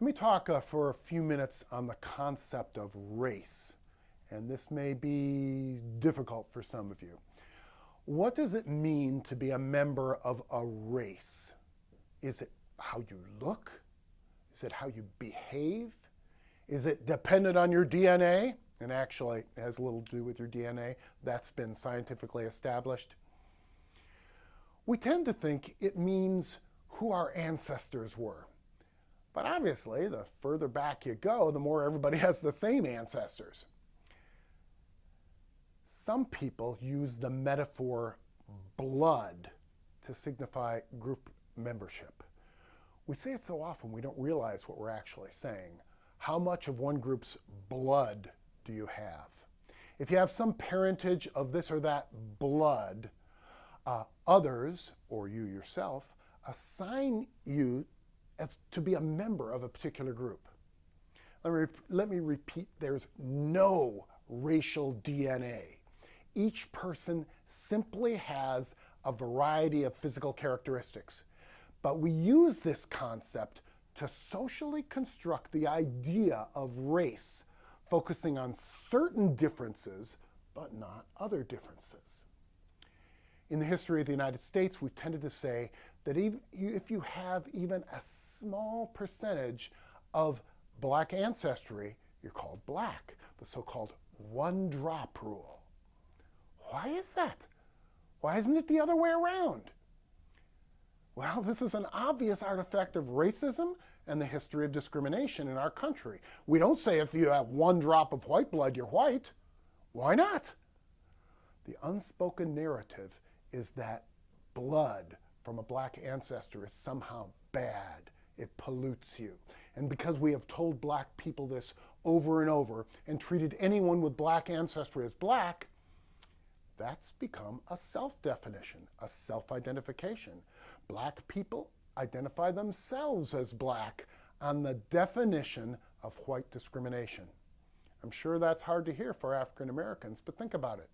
Let me talk for a few minutes on the concept of race. And this may be difficult for some of you. What does it mean to be a member of a race? Is it how you look? Is it how you behave? Is it dependent on your DNA? And actually, it has little to do with your DNA. That's been scientifically established. We tend to think it means who our ancestors were. But obviously, the further back you go, the more everybody has the same ancestors. Some people use the metaphor blood to signify group membership. We say it so often we don't realize what we're actually saying. How much of one group's blood do you have? If you have some parentage of this or that blood, others, or you yourself, assign you as to be a member of a particular group. Let me repeat, there's no racial DNA. Each person simply has a variety of physical characteristics. But we use this concept to socially construct the idea of race, focusing on certain differences, but not other differences. In the history of the United States, we've tended to say that if you have even a small percentage of black ancestry, you're called black, the so-called one-drop rule. Why is that? Why isn't it the other way around? Well, this is an obvious artifact of racism and the history of discrimination in our country. We don't say if you have one drop of white blood, you're white. Why not? The unspoken narrative is that blood from a black ancestor is somehow bad. It pollutes you. And because we have told black people this over and over and treated anyone with black ancestry as black, that's become a self-definition, a self-identification. Black people identify themselves as black on the definition of white discrimination. I'm sure that's hard to hear for African Americans, but think about it.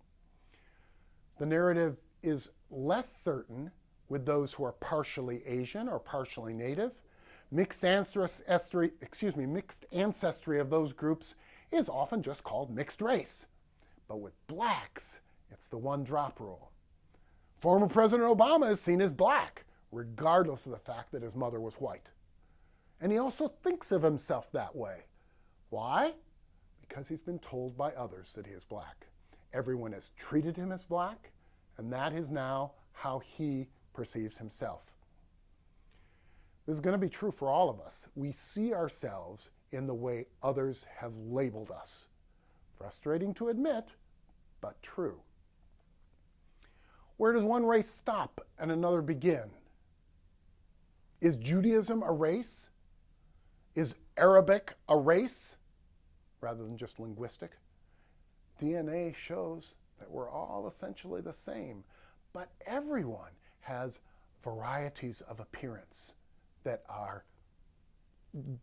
The narrative is less certain with those who are partially Asian or partially Native. Mixed ancestry of those groups is often just called mixed race. But with blacks, it's the one-drop rule. Former President Obama is seen as black, regardless of the fact that his mother was white. And he also thinks of himself that way. Why? Because he's been told by others that he is black. Everyone has treated him as black, and that is now how he perceives himself. This is going to be true for all of us. We see ourselves in the way others have labeled us. Frustrating to admit, but true. Where does one race stop and another begin? Is Judaism a race? Is Arabic a race rather than just linguistic? DNA shows that we're all essentially the same, but everyone has varieties of appearance that are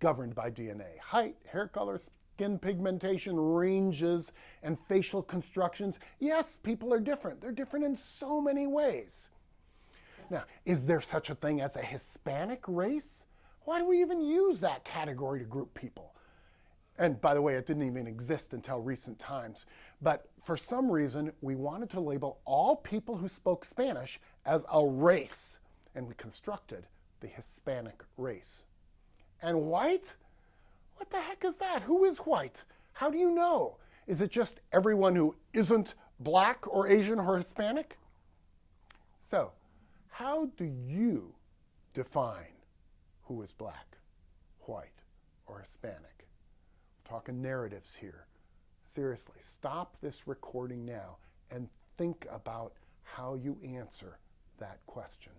governed by DNA. Height, hair color, skin pigmentation, ranges, and facial constructions. Yes, people are different. They're different in so many ways. Now, is there such a thing as a Hispanic race? Why do we even use that category to group people? And by the way, it didn't even exist until recent times. But for some reason, we wanted to label all people who spoke Spanish as a race. And we constructed the Hispanic race. And white? What the heck is that? Who is white? How do you know? Is it just everyone who isn't black or Asian or Hispanic? So, how do you define who is black, white, or Hispanic? We're talking narratives here. Seriously, stop this recording now and think about how you answer that question.